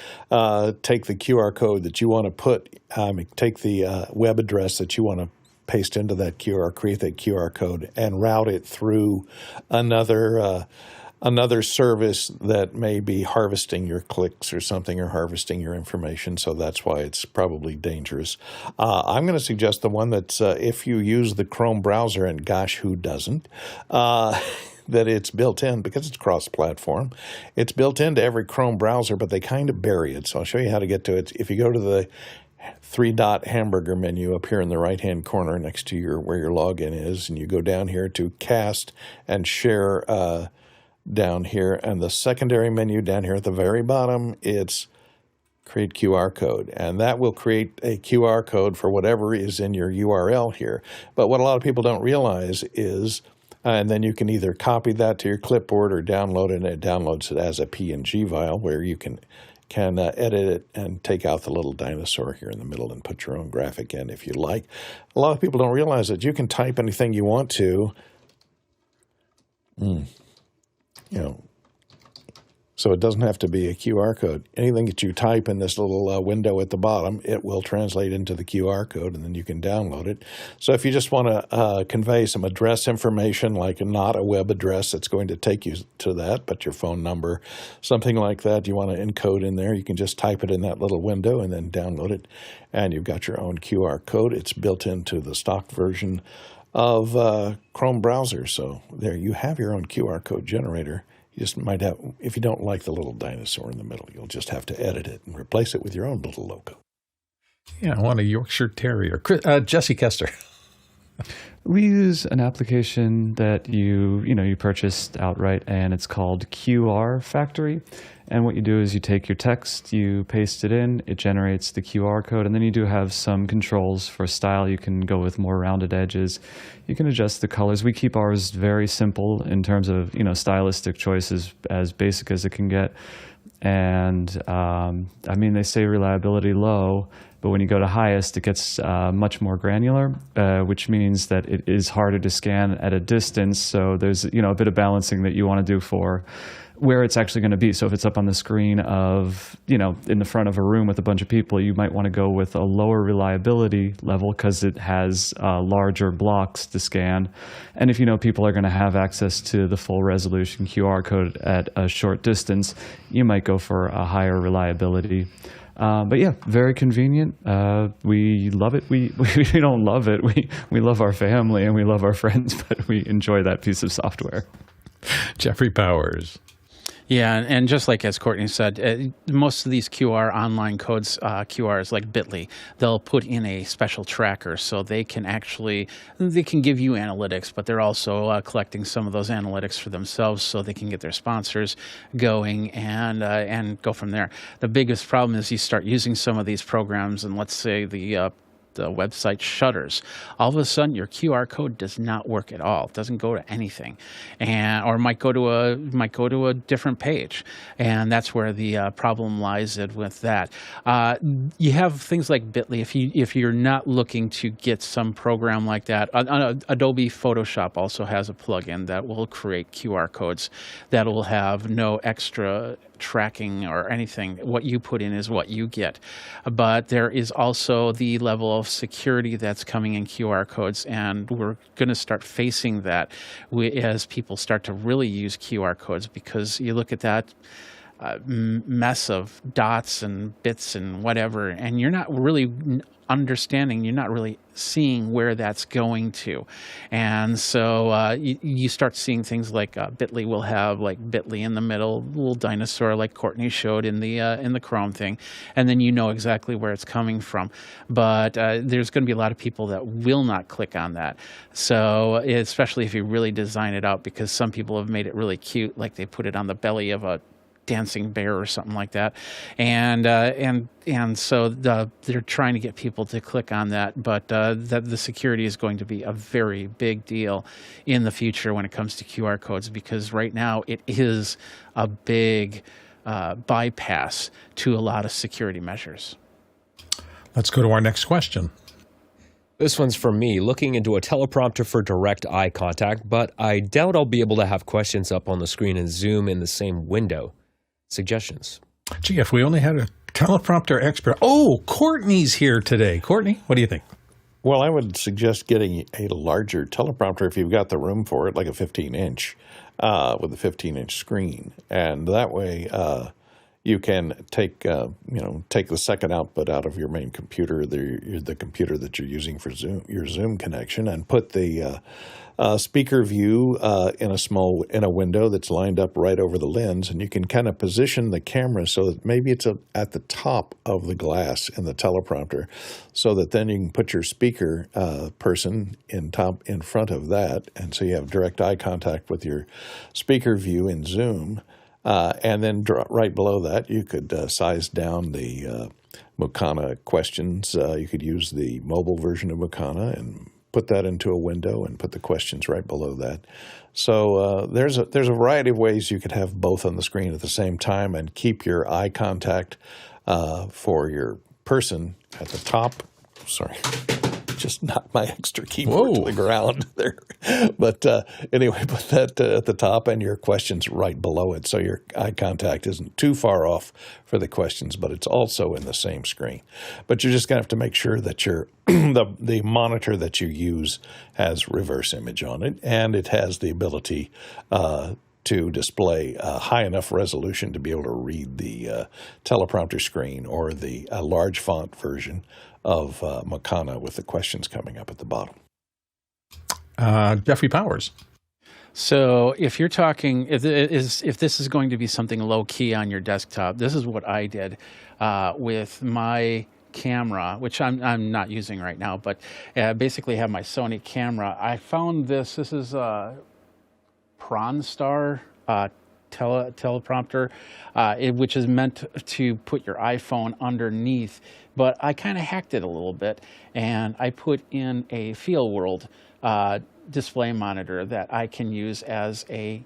take the QR code that you want to take the web address that you want to paste into that create that QR code, and route it through another service that may be harvesting your clicks or something, or harvesting your information. So that's why it's probably dangerous. I'm going to suggest the one that's if you use the Chrome browser, and gosh, who doesn't, that it's built in, because it's cross-platform. It's built into every Chrome browser, but they kind of bury it. So I'll show you how to get to it. If you go to the 3-dot hamburger menu up here in the right-hand corner next to where your login is, and you go down here to cast and share down here, and the secondary menu down here at the very bottom, it's create QR code, and that will create a QR code for whatever is in your URL here. But what a lot of people don't realize is, and then you can either copy that to your clipboard or download it, and it downloads it as a PNG file where you can edit it and take out the little dinosaur here in the middle and put your own graphic in if you like. A lot of people don't realize that you can type anything you want to. So it doesn't have to be a QR code. Anything that you type in this little window at the bottom, it will translate into the QR code, and then you can download it. So if you just want to convey some address information, like not a web address that's going to take you to that, but your phone number, something like that, you want to encode in there, you can just type it in that little window and then download it, and you've got your own QR code. It's built into the stock version of Chrome browser. So there you have your own QR code generator. You just might have, if you don't like the little dinosaur in the middle, you'll just have to edit it and replace it with your own little logo. Yeah, I want a Yorkshire Terrier. Jesse Kester. We use an application that you purchased outright, and it's called QR Factory. And what you do is you take your text, you paste it in, it generates the QR code, and then you do have some controls for style. You can go with more rounded edges. You can adjust the colors. We keep ours very simple in terms of stylistic choices, as basic as it can get. And they say reliability low, but when you go to highest, it gets much more granular, which means that it is harder to scan at a distance. So there's a bit of balancing that you want to do for where it's actually going to be. So if it's up on the screen of, in the front of a room with a bunch of people, you might want to go with a lower reliability level because it has larger blocks to scan. And if people are going to have access to the full resolution QR code at a short distance, you might go for a higher reliability. But yeah, very convenient. We love it. We don't love it. We love our family and we love our friends, but we enjoy that piece of software. Jeffrey Powers. Yeah, and just like as Courtney said, most of these QR online codes, QRs like Bitly, they'll put in a special tracker so they can give you analytics, but they're also collecting some of those analytics for themselves so they can get their sponsors going and go from there. The biggest problem is you start using some of these programs, and let's say the the website shutters, all of a sudden your QR code does not work at all. It doesn't go to anything, or might go to a different page, and that's where the problem lies with that. You have things like Bitly. If you're not looking to get some program like that, Adobe Photoshop also has a plugin that will create QR codes that will have no extra tracking or anything. What you put in is what you get. But there is also the level of security that's coming in QR codes, and we're going to start facing that as people start to really use QR codes, because you look at that mess of dots and bits and whatever, and you're not really understanding, you're not really seeing where that's going to. And so you start seeing things like Bitly will have like Bitly in the middle, little dinosaur like Courtney showed in the Chrome thing, and then you know exactly where it's coming from. But there's going to be a lot of people that will not click on that. So especially if you really design it out, because some people have made it really cute, like they put it on the belly of a dancing bear or something like that, and so they're trying to get people to click on that, but that the security is going to be a very big deal in the future when it comes to QR codes, because right now it is a big bypass to a lot of security measures. Let's go to our next question. This one's from me, looking into a teleprompter for direct eye contact, but I doubt I'll be able to have questions up on the screen and Zoom in the same window. Suggestions? Gee, if we only had a teleprompter expert. Oh, Courtney's here today. Courtney, what do you think? Well, I would suggest getting a larger teleprompter if you've got the room for it, like a 15-inch with a 15-inch screen. And that way you can take the second output out of your main computer, the computer that you're using for your Zoom connection, and put the speaker view in a window that's lined up right over the lens, and you can kind of position the camera so that maybe it's at the top of the glass in the teleprompter, so that then you can put your speaker person in front of that, and so you have direct eye contact with your speaker view in Zoom. And then right below that, you could size down the Mukana questions. You could use the mobile version of Mukana and put that into a window and put the questions right below that. So there's a variety of ways you could have both on the screen at the same time and keep your eye contact for your person at the top. Sorry. Just knocked my extra keyboard to the ground there. But anyway, put that at the top and your questions right below it, so your eye contact isn't too far off for the questions, but it's also in the same screen. But you're just going to have to make sure that your the monitor that you use has reverse image on it, and it has the ability to display a high enough resolution to be able to read the teleprompter screen, or the large font version of Mukana with the questions coming up at the bottom. Jeffrey Powers. So if you're talking, if this is going to be something low key on your desktop, this is what I did with my camera, which I'm not using right now, but basically have my Sony camera. I found this is a PronStar teleprompter, which is meant to put your iPhone underneath, but I kind of hacked it a little bit, and I put in a Feel World display monitor that I can use as a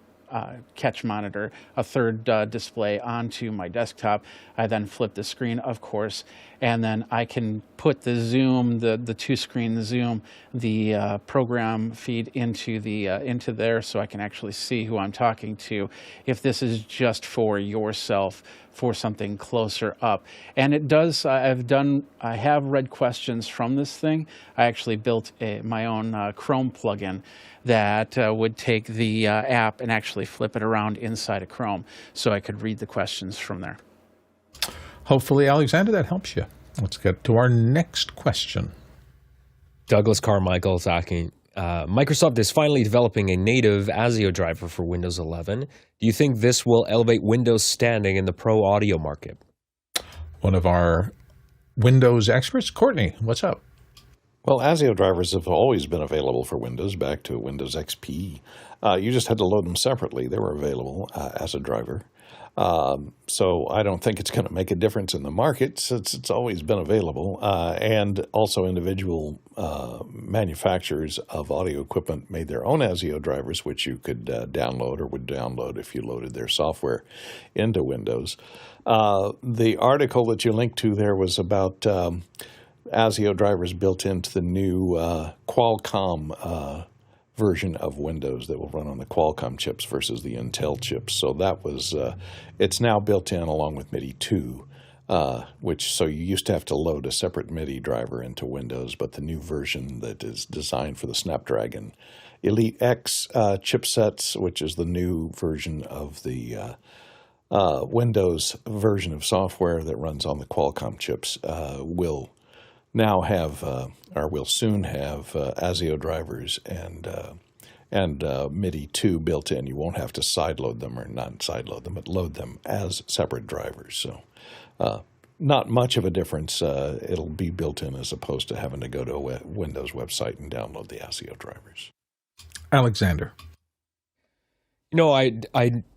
catch monitor, a third display onto my desktop. I then flip the screen, of course, and then I can put the zoom, the two-screen zoom, the program feed into there, so I can actually see who I'm talking to, if this is just for yourself, for something closer up. And it does, I have read questions from this thing. I actually built my own Chrome plugin that would take the app and actually flip it around inside of Chrome, so I could read the questions from there. Hopefully, Alexander, that helps you. Let's get to our next question. Douglas Carmichael is asking, Microsoft is finally developing a native ASIO driver for Windows 11. Do you think this will elevate Windows' standing in the pro audio market? One of our Windows experts, Courtney, what's up? Well, ASIO drivers have always been available for Windows, back to Windows XP. You just had to load them separately. They were available as a driver. So I don't think it's going to make a difference in the market since it's always been available. And also individual manufacturers of audio equipment made their own ASIO drivers, which you could download or would download if you loaded their software into Windows. The article that you linked to there was about ASIO drivers built into the new Qualcomm version of Windows that will run on the Qualcomm chips versus the Intel chips. So that was, it's now built in along with MIDI 2, so you used to have to load a separate MIDI driver into Windows, but the new version that is designed for the Snapdragon Elite X chipsets, which is the new version of the Windows version of software that runs on the Qualcomm chips, will now have, or will soon have, ASIO drivers and MIDI 2 built in. You won't have to sideload them, or not sideload them, but load them as separate drivers. So not much of a difference. It'll be built in as opposed to having to go to a Windows website and download the ASIO drivers. Alexander. You know, I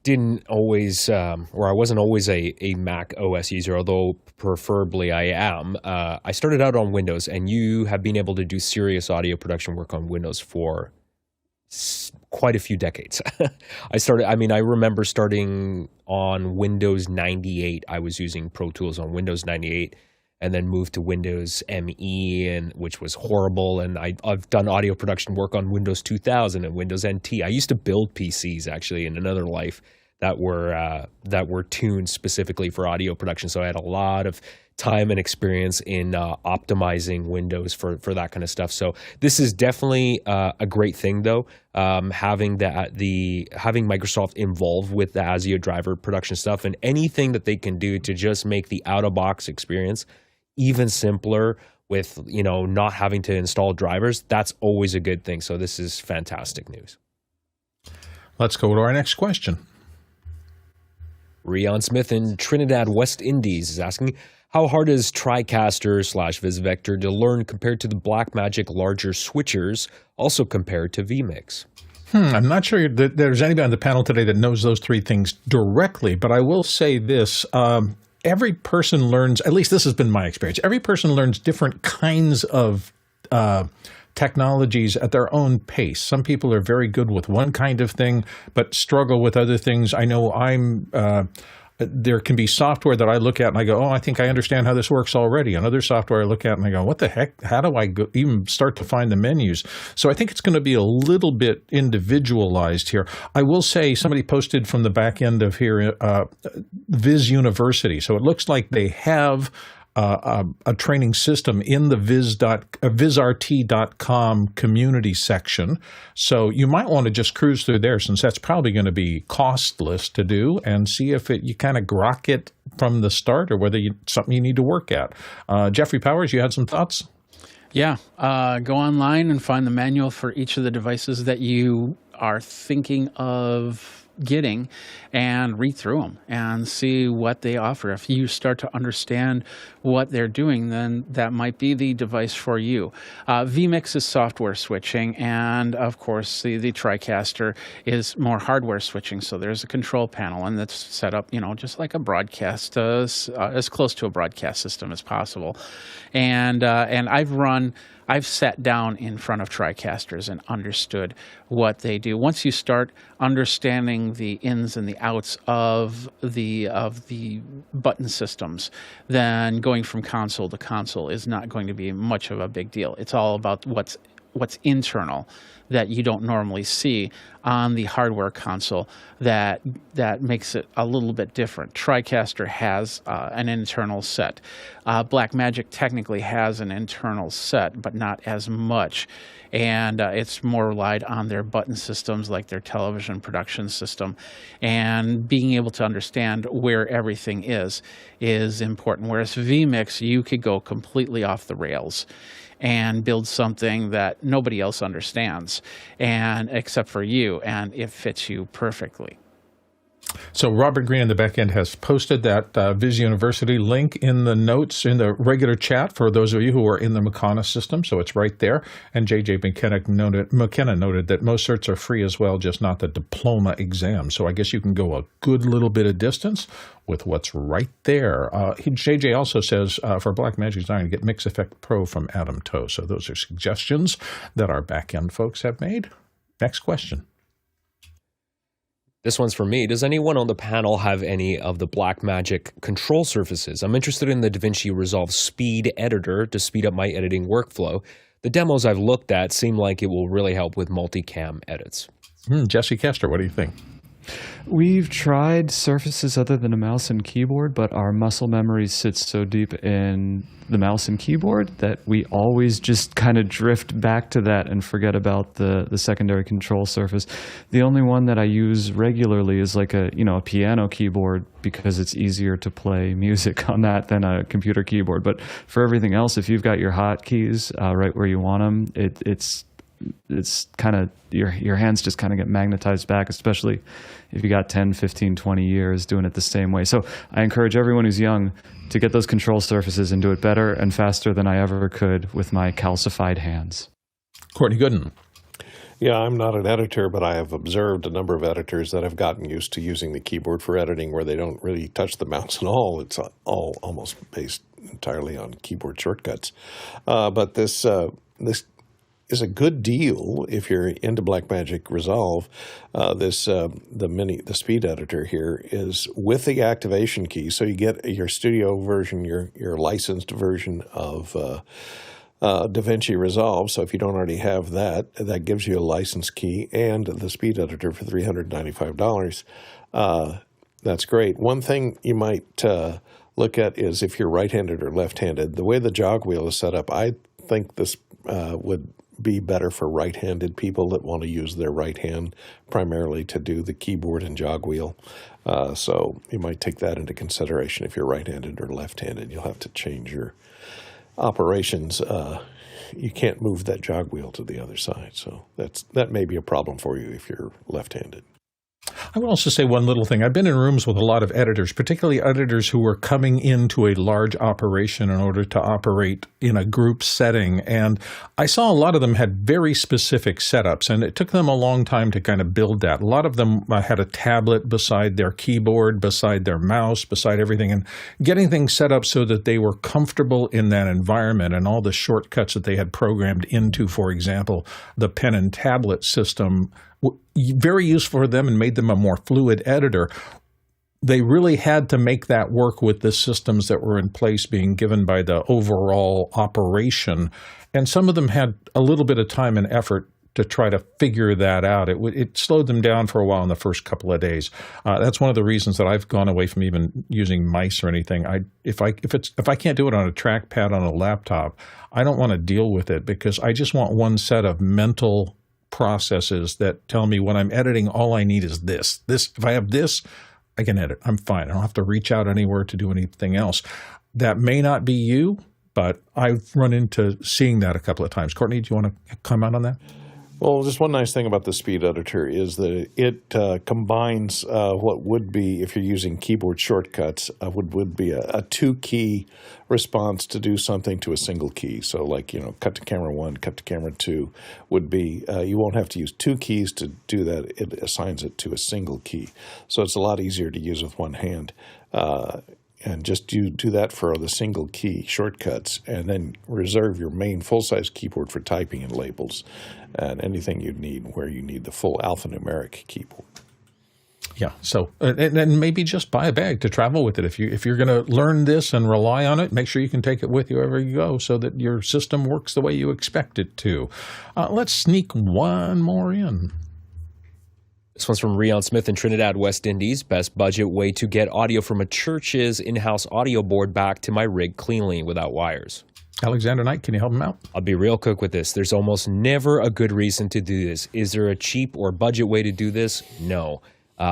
didn't always, or I wasn't always a Mac OS user, although preferably I am. I started out on Windows, and you have been able to do serious audio production work on Windows for quite a few decades. I remember starting on Windows 98. I was using Pro Tools on Windows 98. And then moved to Windows ME, which was horrible. And I've done audio production work on Windows 2000 and Windows NT. I used to build PCs actually in another life that were tuned specifically for audio production. So I had a lot of time and experience in optimizing Windows for that kind of stuff. So this is definitely a great thing, though. Having Microsoft involved with the ASIO driver production stuff, and anything that they can do to just make the out-of-box experience even simpler with, not having to install drivers, that's always a good thing. So this is fantastic news. Let's go to our next question. Rion Smith in Trinidad, West Indies is asking, how hard is Tricaster/Viz Vectar to learn compared to the Blackmagic larger switchers, also compared to VMix? I'm not sure that there's anybody on the panel today that knows those three things directly, but I will say this. Every person learns, at least this has been my experience, every person learns different kinds of technologies at their own pace. Some people are very good with one kind of thing, but struggle with other things. I know there can be software that I look at and I go, oh, I think I understand how this works already. And other software I look at and I go, what the heck? How do I even start to find the menus? So I think it's going to be a little bit individualized here. I will say somebody posted from the back end of here, Viz University. So it looks like they have a training system in the VizRT.com community section. So you might want to just cruise through there, since that's probably going to be costless to do, and see if you kind of grok it from the start, or whether something you need to work at. Jeffrey Powers, you had some thoughts? Yeah, go online and find the manual for each of the devices that you are thinking of getting, and read through them and see what they offer. If you start to understand what they're doing, then that might be the device for you. VMix is software switching, and of course the Tricaster is more hardware switching. So there's a control panel, and that's set up, just like a broadcast, as close to a broadcast system as possible. And I've sat down in front of Tricasters and understood what they do. Once you start understanding the ins and the outs of the button systems, then going from console to console is not going to be much of a big deal. It's all about what's internal that you don't normally see on the hardware console that makes it a little bit different. Tricaster has an internal set. Blackmagic technically has an internal set, but not as much. And it's more relied on their button systems, like their television production system. And being able to understand where everything is important. Whereas VMix, you could go completely off the rails and build something that nobody else understands, and except for you, and it fits you perfectly. So Robert Green in the back end has posted that Viz University link in the notes in the regular chat for those of you who are in the McCona system. So it's right there. And JJ McKenna noted that most certs are free as well, just not the diploma exam. So I guess you can go a good little bit of distance with what's right there. JJ also says for Blackmagic Design, get Mix Effect Pro from Adam Toe. So those are suggestions that our back end folks have made. Next question. This one's for me. Does anyone on the panel have any of the Blackmagic control surfaces? I'm interested in the Davinci Resolve Speed Editor to speed up my editing workflow. The demos I've looked at seem like it will really help with multicam edits. Jesse Kester, what do you think? We've tried surfaces other than a mouse and keyboard, but our muscle memory sits so deep in the mouse and keyboard that we always just kind of drift back to that and forget about the secondary control surface. The only one that I use regularly is like a piano keyboard because it's easier to play music on that than a computer keyboard. But for everything else, if you've got your hotkeys right where you want them, it's kind of your hands just kind of get magnetized back, especially if you got 10, 15, 20 years doing it the same way. So I encourage everyone who's young to get those control surfaces and do it better and faster than I ever could with my calcified hands. Courtney Gooden. Yeah, I'm not an editor, but I have observed a number of editors that have gotten used to using the keyboard for editing where they don't really touch the mouse at all. It's all almost based entirely on keyboard shortcuts. But this is a good deal if you're into Blackmagic Resolve. The Speed Editor here is with the activation key, so you get your studio version, your licensed version of Davinci Resolve. So if you don't already have that, that gives you a license key and the Speed Editor for $395. That's great. One thing you might look at is if you're right-handed or left-handed. The way the jog wheel is set up, I think this would be better for right-handed people that want to use their right hand primarily to do the keyboard and jog wheel. So you might take that into consideration if you're right-handed or left-handed. You'll have to change your operations. You can't move that jog wheel to the other side. So that may be a problem for you if you're left-handed. I would also say one little thing. I've been in rooms with a lot of editors, particularly editors who were coming into a large operation in order to operate in a group setting. And I saw a lot of them had very specific setups, and it took them a long time to kind of build that. A lot of them had a tablet beside their keyboard, beside their mouse, beside everything, and getting things set up so that they were comfortable in that environment and all the shortcuts that they had programmed into, for example, the pen and tablet system, very useful for them and made them a more fluid editor. They really had to make that work with the systems that were in place being given by the overall operation. And some of them had a little bit of time and effort to try to figure that out. It slowed them down for a while in the first couple of days. That's one of the reasons that I've gone away from even using mice or anything. If I can't do it on a trackpad on a laptop, I don't want to deal with it because I just want one set of mental processes that tell me when I'm editing, all I need is this. If I have this, I can edit. I'm fine. I don't have to reach out anywhere to do anything else. That may not be you, but I've run into seeing that a couple of times. Courtney, do you want to comment on that? Well, just one nice thing about the Speed Editor is that it combines what would be, if you're using keyboard shortcuts, would be a two-key response to do something to a single key. So like, cut to camera 1, cut to camera 2 would be, you won't have to use two keys to do that. It assigns it to a single key. So it's a lot easier to use with one hand. And just do that for the single key shortcuts, and then reserve your main full-size keyboard for typing and labels and anything you'd need where you need the full alphanumeric keyboard. Yeah. So, and maybe just buy a bag to travel with it. If you're going to learn this and rely on it, make sure you can take it with you wherever you go so that your system works the way you expect it to. Let's sneak one more in. This one's from Rion Smith in Trinidad, West Indies. Best budget way to get audio from a church's in-house audio board back to my rig cleanly without wires. Alexander Knight, can you help him out? I'll be real quick with this. There's almost never a good reason to do this. Is there a cheap or budget way to do this? No.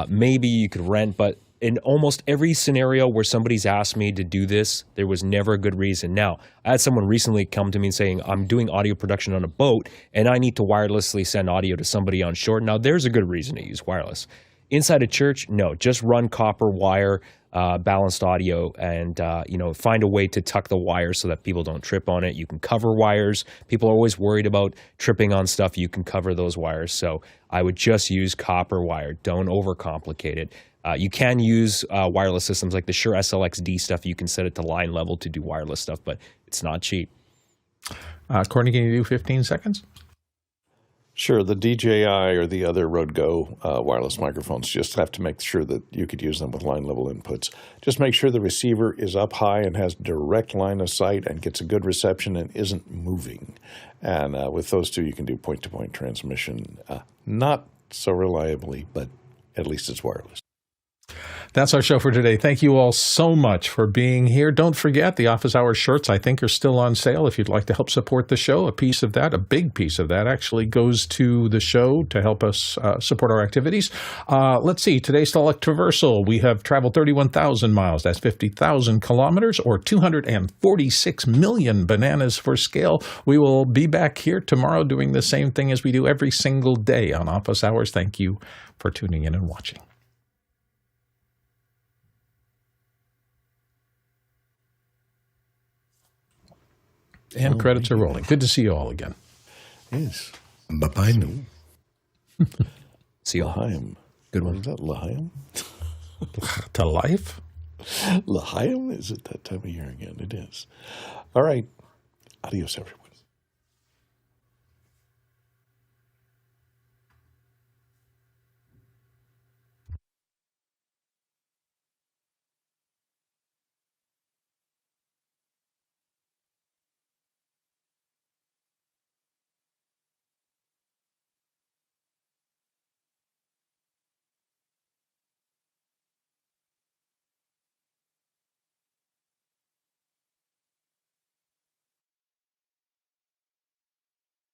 Maybe you could rent, but in almost every scenario where somebody's asked me to do this, there was never a good reason. Now, I had someone recently come to me and saying, I'm doing audio production on a boat, and I need to wirelessly send audio to somebody on shore. Now, there's a good reason to use wireless. Inside a church, no, just run copper wire, balanced audio, and find a way to tuck the wires so that people don't trip on it. You can cover wires. People are always worried about tripping on stuff. You can cover those wires. So I would just use copper wire. Don't overcomplicate it. You can use wireless systems like the Shure SLX-D stuff. You can set it to line level to do wireless stuff, but it's not cheap. Courtney, can you do 15 seconds? Sure, the DJI or the other Rode Go wireless microphones just have to make sure that you could use them with line level inputs. Just make sure the receiver is up high and has direct line of sight and gets a good reception and isn't moving. And with those two, you can do point-to-point transmission. Not so reliably, but at least it's wireless. That's our show for today. Thank you all so much for being here. Don't forget, the Office Hours shirts, I think, are still on sale. If you'd like to help support the show, a piece of that, a big piece of that, actually goes to the show to help us support our activities. Let's see. Today's Select Traversal. We have traveled 31,000 miles. That's 50,000 kilometers, or 246 million bananas for scale. We will be back here tomorrow doing the same thing as we do every single day on Office Hours. Thank you for tuning in and watching. And credits are rolling. Good to see you all again. Yes. Bye-bye now. See you all. L'chaim. Good one. Is that L'chaim? To life? L'chaim? Is it that time of year again? It is. All right. Adios, everybody.